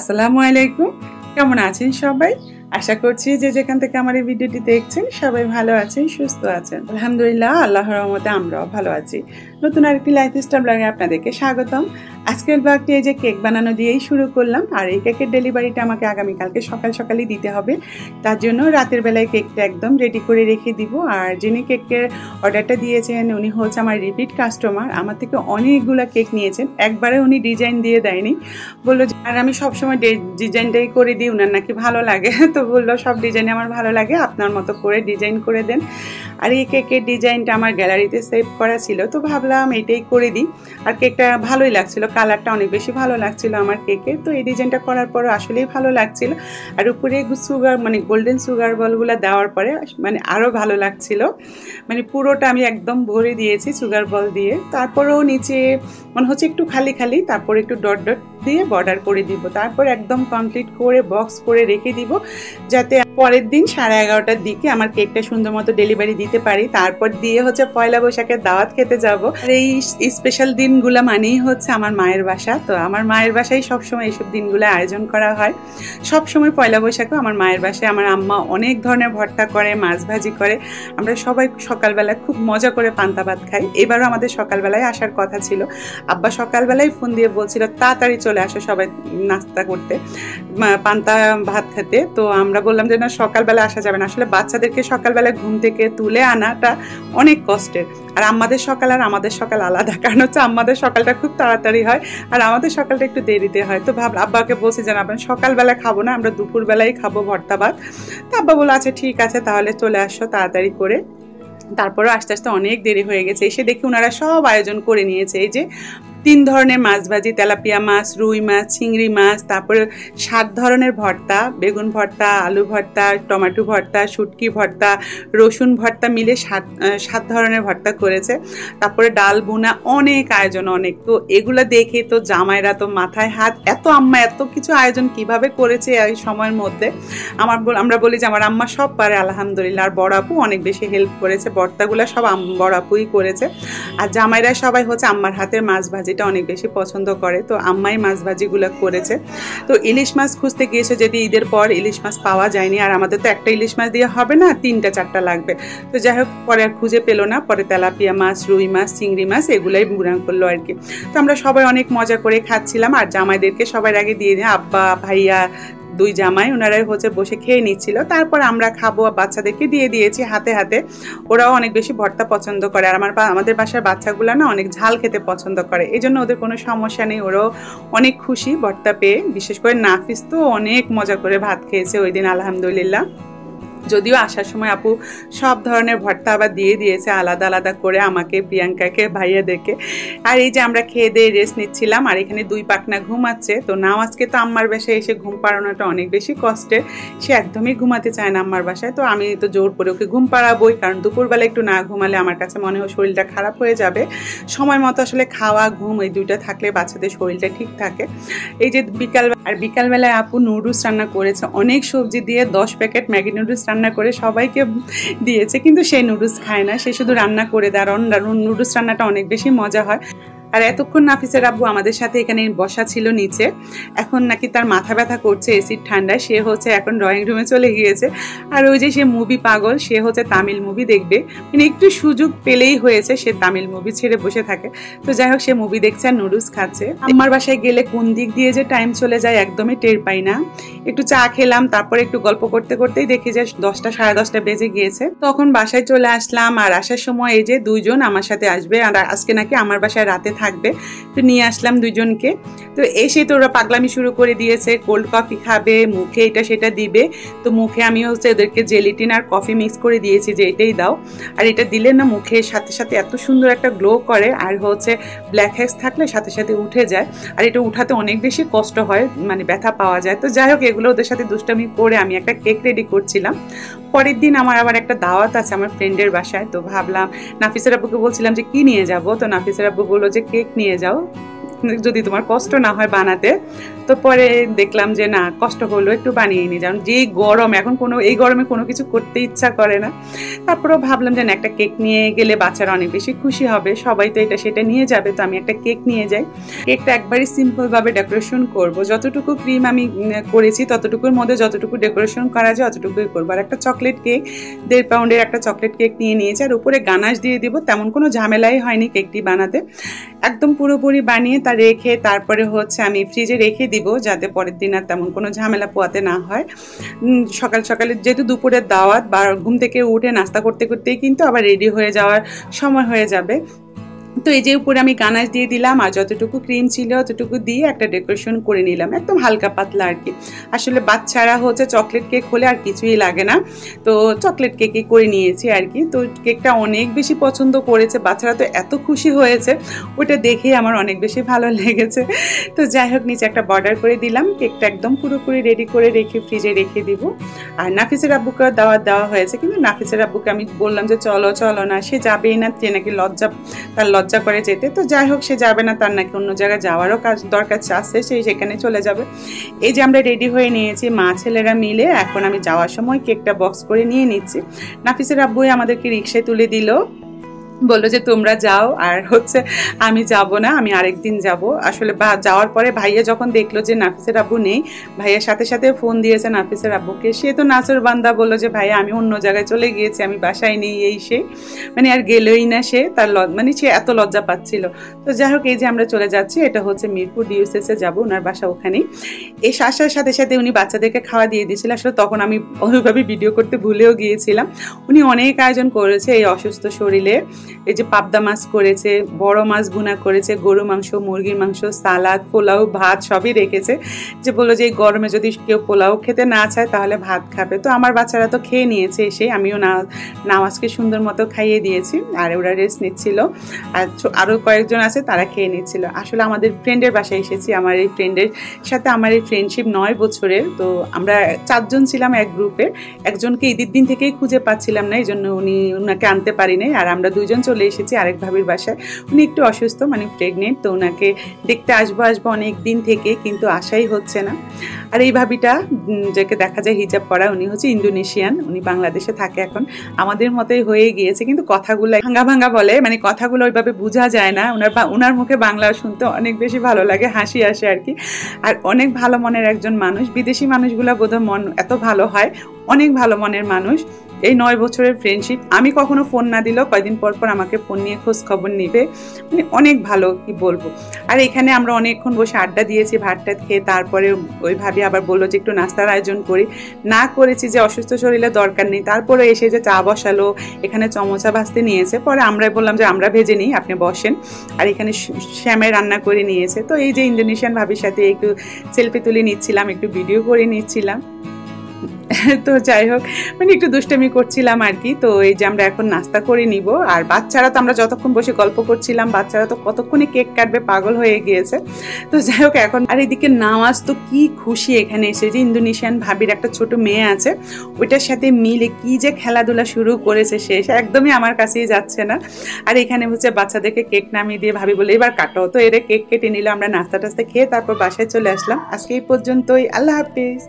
আসসালামু আলাইকুম। কেমন আছেন সবাই? আশা করছি যে যেখান থেকে আমার এই ভিডিওটি দেখছেন সবাই ভালো আছেন, সুস্থ আছেন। আলহামদুলিল্লাহ, আল্লাহর রহমতে আমরাও ভালো আছি। নতুন আরেকটি লাইফস্টাইল ব্লগে আপনাদেরকে স্বাগতম। আজকের ব্লগটি এই যে কেক বানানো দিয়েই শুরু করলাম। আর এই কেকের ডেলিভারিটা আমাকে আগামীকালকে সকালই দিতে হবে। তার জন্য রাতের বেলায় কেকটা একদম রেডি করে রেখে দিব। আর যিনি কেকের অর্ডারটা দিয়েছেন উনি হচ্ছে আমার রিপিট কাস্টমার। আমার থেকে অনেকগুলো কেক নিয়েছেন, একবারে উনি ডিজাইন দিয়ে দেয়নি। বললো আর আমি সবসময় ডিজাইনটাই করে দিই, ওনার নাকি ভালো লাগে। তো বললো সব ডিজাইন আমার ভালো লাগে, আপনার মতো করে ডিজাইন করে দেন। আর এই কেকের ডিজাইনটা আমার গ্যালারিতে সেভ করা ছিল, তো ভাবলাম এটাই করে দিই। আর কেকটা ভালোই লাগছিল, কালারটা অনেক বেশি ভালো লাগছিল আমার কেকে। তো এই ডিজাইনটা করার পর আসলেই ভালো লাগছিল। আর উপরে সুগার মানে গোল্ডেন সুগার বলগুলো দেওয়ার পরে মানে আরও ভালো লাগছিল। মানে পুরোটা আমি একদম ভরে দিয়েছি সুগার বল দিয়ে। তারপরেও নিচে মনে হচ্ছে একটু খালি খালি, তারপর একটু ডট ডট দিয়ে বর্ডার করে দিব। তারপর একদম কমপ্লিট করে বক্স করে রেখে দিব, যাতে পরের দিন 11:30টার দিকে আমার কেকটা সুন্দর মতো ডেলিভারি দিতে পারি। তারপর দিয়ে হচ্ছে পয়লা বৈশাখের দাওয়াত খেতে যাব। এই স্পেশাল দিনগুলো মানেই হচ্ছে আমার মায়ের বাসা। তো আমার মায়ের বাসায় সবসময় এইসব দিনগুলো আয়োজন করা হয়। সবসময় পয়লা বৈশাখেও আমার মায়ের বাসায় আমার আম্মা অনেক ধরনের ভর্তা করে, মাছ ভাজি করে। আমরা সবাই সকালবেলা খুব মজা করে পান্তা ভাত খাই। এবারও আমাদের সকালবেলায় আসার কথা ছিল। আব্বা সকালবেলায় ফোন দিয়ে বলছিল তাড়াতাড়ি চলে আসো সবাই নাস্তা করতে, পান্তা ভাত খেতে। তো আমরা বললাম যে না, সকালবেলা আসা যাবে না। আসলে বাচ্চাদেরকে সকালবেলা ঘুম থেকে তুলে আনাটা অনেক কষ্টের। আর আমাদের সকাল আর আমাদের সকাল আলাদা, কারণ হচ্ছে আমাদের সকালটা খুব তাড়াতাড়ি হয় আর আমাদের সকালটা একটু দেরিতে হয়। তো আব্বাকে বলছি যে আপনার সকালবেলা খাবো না, আমরা দুপুরবেলায় খাবো ভর্তা ভাত। তো আব্বা বললো আচ্ছা ঠিক আছে, তাহলে চলে আসো তাড়াতাড়ি করে। তারপরে আস্তে আস্তে অনেক দেরি হয়ে গেছে। এসে দেখি ওনারা সব আয়োজন করে নিয়েছে। এই যে 3 ধরনের মাছ ভাজি, তেলাপিয়া মাছ, রুই মাছ, চিংড়ি মাছ, তারপরে 7 ধরনের ভর্তা, বেগুন ভর্তা, আলু ভর্তা, টমেটো ভর্তা, শুটকি ভর্তা, রসুন ভর্তা মিলে 7 ধরনের ভর্তা করেছে। তারপরে ডাল বোনা, অনেক আয়োজন অনেক। তো এগুলো দেখে তো জামাইরা তো মাথায় হাত, এত আম্মা এত কিছু আয়োজন কিভাবে করেছে এই সময়ের মধ্যে। আমরা বলি যে আমার আম্মা সব পারে আলহামদুলিল্লাহ। আর বড় আপু অনেক বেশি হেল্প করেছে, ভর্তাগুলো সব বড় আপুই করেছে। আর জামাইরা সবাই হচ্ছে আম্মার হাতের মাছ ভাজি অনেক বেশি পছন্দ করে, তো আম্মাই মাছ ভাজিগুলো করেছে। তো ইলিশ মাছ খুঁজতে গিয়েছে, যদি ঈদের পর ইলিশ মাছ পাওয়া যায়নি। আর আমাদের তো একটা ইলিশ মাছ দিয়ে হবে না, 3-4টা লাগবে। তো যাই হোক, পরে আর খুঁজে পেলো না। পরে তেলাপিয়া মাছ, রুই মাছ, চিংড়ি মাছ এগুলাই বুড়ান করলো আর কি। তো আমরা সবাই অনেক মজা করে খাচ্ছিলাম। আর জামাইদেরকে সবার আগে দিয়ে দিয়ে আব্বা, ভাইয়া, 2 জামাই ওনারাই হচ্ছে বসে খেয়ে নিচ্ছিল। তারপর আমরা খাবো, বাচ্চাদেরকে দিয়ে দিয়েছি হাতে হাতে। ওরাও অনেক বেশি ভর্তা পছন্দ করে। আর আমাদের বাসার বাচ্চাগুলো না অনেক ঝাল খেতে পছন্দ করে, এই জন্য ওদের কোনো সমস্যা নেই। ওরাও অনেক খুশি ভর্তা পেয়ে। বিশেষ করে নাফিস তো অনেক মজা করে ভাত খেয়েছে ওই দিন আলহামদুলিল্লাহ। যদিও আসার সময় আপু সব ধরনের ভর্তা আবার দিয়ে দিয়েছে আলাদা আলাদা করে আমাকে, প্রিয়াঙ্কাকে, ভাইয়াদেরকে। আর এই যে আমরা খেয়ে দিয়ে রেস্ট নিচ্ছিলাম। আর এখানে 2 পাকনা ঘুমাচ্ছে। তো নামাজকে তো আম্মার বাসায় এসে ঘুম পাড়ানোটা অনেক বেশি কষ্টের। সে একদমই ঘুমাতে চায় না আম্মার বাসায়। তো আমি তো জোর করে ওকে ঘুম পাড়াবোই, কারণ দুপুরবেলা একটু না ঘুমালে আমার কাছে মনে হয় শরীরটা খারাপ হয়ে যাবে। সময় মতো আসলে খাওয়া, ঘুম এই 2টা থাকলে বাচ্চাদের শরীরটা ঠিক থাকে। এই যে বিকালবেলায় আপু নুডলস রান্না করেছে অনেক সবজি দিয়ে, 10 প্যাকেট ম্যাগি নুডলস রান্না করে সবাইকে দিয়েছে। কিন্তু সেই নুডলস খায় না, সে শুধু রান্না করে দেয়। নুডলস রান্নাটা অনেক বেশি মজা হয়। আর এতক্ষণ নাফিসের আব্বু আমাদের সাথে এখানে বসা ছিল নিচে। এখন নাকি তার মাথা ব্যথা করছে এসির ঠান্ডায়, সে হচ্ছে এখন ড্রয়িং রুমে চলে গিয়েছে। আর ওই যে সে মুভি পাগল, সে হচ্ছে তামিল মুভি দেখবে। মানে একটু সুযোগ পেলেই হয়েছে সে তামিল মুভি ছেড়ে বসে থাকে। তো যাই হোক, সে মুভি দেখছে আর নুডলস খাচ্ছে। আমার বাসায় গেলে কোন দিক দিয়ে যে টাইম চলে যায় একদমই টের পাই না। একটু চা খেলাম, তারপরে একটু গল্প করতে করতেই দেখি যে 10টা 10:30 বেজে গিয়েছে। তখন বাসায় চলে আসলাম। আর আসার সময় এই যে 2 জন আমার সাথে আসবে, আর আজকে নাকি আমার বাসায় রাতে থাকবে। তো নিয়ে আসলাম 2 জনকে। তো এসে তো ওরা পাগলামি শুরু করে দিয়েছে, কোল্ড কফি খাবে, মুখে এটা সেটা দিবে। তো মুখে আমি হচ্ছে ওদেরকে জেলিটিন আর কফি মিক্স করে দিয়েছি যে এটাই দাও। আর এটা দিলে না মুখের সাথে সাথে এত সুন্দর একটা গ্লো করে। আর হচ্ছে ব্ল্যাক হেডস থাকলে সাথে সাথে উঠে যায়। আর এটা উঠাতে অনেক বেশি কষ্ট হয়, মানে ব্যথা পাওয়া যায়। তো যাই হোক, এগুলো ওদের সাথে দুষ্টামি করে আমি একটা কেক রেডি করছিলাম। পরের দিন আমার আবার একটা দাওয়াত আছে আমার ফ্রেন্ডের বাসায়। তো ভাবলাম, নাফিসের আব্বুকে বলছিলাম যে কি নিয়ে যাব। তো নাফিসের আব্বু বললো যে কেক নিয়ে যাও, যদি তোমার কষ্ট না হয় বানাতে। তো পরে দেখলাম যে না, কষ্ট হলো একটু বানিয়ে নিই, যেমন যে গরম এখন, এই গরমে কোনো কিছু করতে ইচ্ছা করে না। তারপরেও ভাবলাম যে না, একটা কেক নিয়ে গেলে বাচ্চারা অনেক বেশি খুশি হবে, সবাই তো এটা সেটা নিয়ে যাবে, তো আমি একটা কেক নিয়ে যাই। কেকটা একবারই সিম্পলভাবে ডেকোরেশন করব, যতটুকু ক্রিম আমি করেছি ততটুকুর মধ্যে যতটুকু ডেকোরেশন করা যায় অতটুকুই করবো। আর একটা চকলেট কেক, 1.5 পাউন্ডের একটা চকলেট কেক নিয়ে নিয়েছি, আর উপরে গানাশ দিয়ে দিব। তেমন কোনো ঝামেলাই হয়নি কেকটি বানাতে, একদম পুরোপুরি বানিয়ে তা রেখে তারপরে হচ্ছে আমি ফ্রিজে রেখে দিব, যাতে পরের দিন আর তেমন কোনো ঝামেলা পোয়াতে না হয়। সকাল সকালে যেহেতু দুপুরের দাওয়াত, বা ঘুম থেকে উঠে নাস্তা করতে করতেই কিন্তু আবার রেডি হয়ে যাওয়ার সময় হয়ে যাবে। তো এই যে উপরে আমি গানাশ দিয়ে দিলাম, আর যতটুকু ক্রিম ছিল ততটুকু দিয়ে একটা ডেকোরেশন করে নিলাম, একদম হালকা পাতলা আর কি। আসলে বাচ্চারা হচ্ছে চকলেট কেক হলে আর কিছুই লাগে না, তো চকলেট কেকই করে নিয়েছি আর কি। তো কেকটা অনেক বেশি পছন্দ করেছে বাচ্চারা, তো এত খুশি হয়েছে, ওটা দেখেই আমার অনেক বেশি ভালো লেগেছে। তো যাই হোক, নিচে একটা বর্ডার করে দিলাম, কেকটা একদম পুরোপুরি রেডি করে রেখে ফ্রিজে রেখে দিব। আর নাফিসের আব্বুকে দাওয়াত দেওয়া হয়েছে, কিন্তু নাফিসের আব্বুকে আমি বললাম যে চলো চলো না, সে যাবেই না, সে নাকি তার লজ্জা করে যেতে। তো যাই হোক, সে যাবে না, তার নাকি অন্য জায়গায় যাওয়ারও দরকার আছে, সেই সেখানে চলে যাবে। এই যে আমরা রেডি হয়ে নিয়েছি মা ছেলেরা মিলে, এখন আমি যাওয়ার সময় কেকটা বক্স করে নিয়ে নিচ্ছি। নাফিসের আব্বুই আমাদেরকে রিক্সায় তুলে দিল, বললো যে তোমরা যাও, আর হচ্ছে আমি যাব না, আমি আরেকদিন যাব। আসলে যাওয়ার পরে ভাইয়া যখন দেখলো যে নাফিসের আব্বু নেই, ভাইয়ার সাথে সাথে ফোন দিয়েছে নাফিসের আব্বুকে। সে তো নাচের বান্দা, বললো যে ভাইয়া আমি অন্য জায়গায় চলে গিয়েছি, আমি বাসায় নেই, এই সে মানে আর গেলোই না সে, তার মানে সে এত লজ্জা পাচ্ছিল। তো যাই হোক, এই যে আমরা চলে যাচ্ছি, এটা হচ্ছে মিরপুর ডিউসেসে যাবো, ওনার বাসা ওখানেই। এই আসার সাথে সাথে উনি বাচ্চাদেরকে খাওয়া দিয়ে দিয়েছিল, আসলে তখন আমি ওইভাবে ভিডিও করতে ভুলেও গিয়েছিলাম। উনি অনেক আয়োজন করেছে এই অসুস্থ শরীরে, এই যে পাবদা মাছ করেছে, বড় মাছ ভুনা করেছে, গরু মাংস, মুরগির মাংস, সালাদ, পোলাও, ভাত সবই রেখেছে। যে বললো যে এই গরমে যদি কেউ পোলাও খেতে না চায় তাহলে ভাত খাবে। তো আমার বাচ্চারা তো খেয়ে নিয়েছে এসে, আমিও নামাজকে সুন্দর মতো খাইয়ে দিয়েছি, আর ওরা রেস্ট নিচ্ছিল। আর আরও কয়েকজন আছে, তারা খেয়ে নিচ্ছিল। আসলে আমাদের ফ্রেন্ডের বাসায় এসেছি, আমার এই ফ্রেন্ডের সাথে আমার এই ফ্রেন্ডশিপ 9 বছরের। তো আমরা 4 জন ছিলাম এক গ্রুপে, একজনকে ঈদের দিন থেকেই খুঁজে পাচ্ছিলাম না, এই জন্য উনাকে আনতে পারি নাই। আর আমরা 2 জন চলে এসেছি আরেক ভাবির বাসায়, উনি একটু অসুস্থ, মানে প্রেগনেন্ট, তো ওনাকে দেখতে আসবো অনেক দিন থেকে, কিন্তু আসাই হচ্ছে না। আর এই ভাবিটা যাকে দেখা যায় হিজাব পরা, উনি হচ্ছে ইন্দোনেশিয়ান, উনি বাংলাদেশে থাকে এখন, আমাদের মতোই হয়ে গিয়েছে, কিন্তু কথাগুলো ভাঙ্গা ভাঙ্গা বলে, মানে কথাগুলো ওইভাবে বোঝা যায় না। ওনার মুখে বাংলা শুনতে অনেক বেশি ভালো লাগে, হাসি আসে আর কি। আর অনেক ভালো মনের একজন মানুষ, বিদেশি মানুষগুলা বোধহয় মন এত ভালো হয়, অনেক ভালো মনের মানুষ। এই 9 বছরের ফ্রেন্ডশিপ, আমি কখনো ফোন না দিলেও কয়দিন পর পর আমাকে ফোন নিয়ে খোঁজ খবর নিবে, মানে অনেক ভালো, কি বলবো। আর এখানে আমরা অনেকক্ষণ বসে আড্ডা দিয়েছি, ভাতটা খেয়ে। তারপরে ওই ভাবি আবার বললো যে একটু নাস্তার আয়োজন করি, না করেছি যে অসুস্থ শরীরে দরকার নেই। তারপরে এসে যে চা বসালো, এখানে চমচা ভাজতে নিয়েছে, পরে আমরাই বললাম যে আমরা ভেজে নিই, আপনি বসেন। আর এখানে শ্যামে রান্না করে নিয়েছে। তো এই যে ইন্দোনেশিয়ান ভাবির সাথে একটু সেলফি তুলে নিচ্ছিলাম, একটু ভিডিও করে নিচ্ছিলাম। তো যাই হোক, মানে একটু দুষ্টামি করছিলাম আর কি। তো এই যে আমরা এখন নাস্তা করে নিব, আর বাচ্চারা তো, আমরা যতক্ষণ বসে গল্প করছিলাম, বাচ্চারা তো কতক্ষণে কেক কাটবে পাগল হয়ে গিয়েছে। তো যাই হোক এখন, আর এদিকে নামাজ তো কি খুশি এখানে এসে, যে ইন্দোনেশিয়ান ভাবির একটা ছোট মেয়ে আছে, ওইটার সাথে মিলে কি যে খেলাধুলা শুরু করেছে, সে একদমই আমার কাছেই যাচ্ছে না। আর এখানে হচ্ছে বাচ্চাদেরকে কেক নামিয়ে দিয়ে ভাবি বলে এবার কাটো, তো এরা কেক কেটে নিল, আমরা নাস্তা টাস্তা খেয়ে তারপর বাসায় চলে আসলাম। আজকে এই পর্যন্তই, আল্লাহ হাফিজ।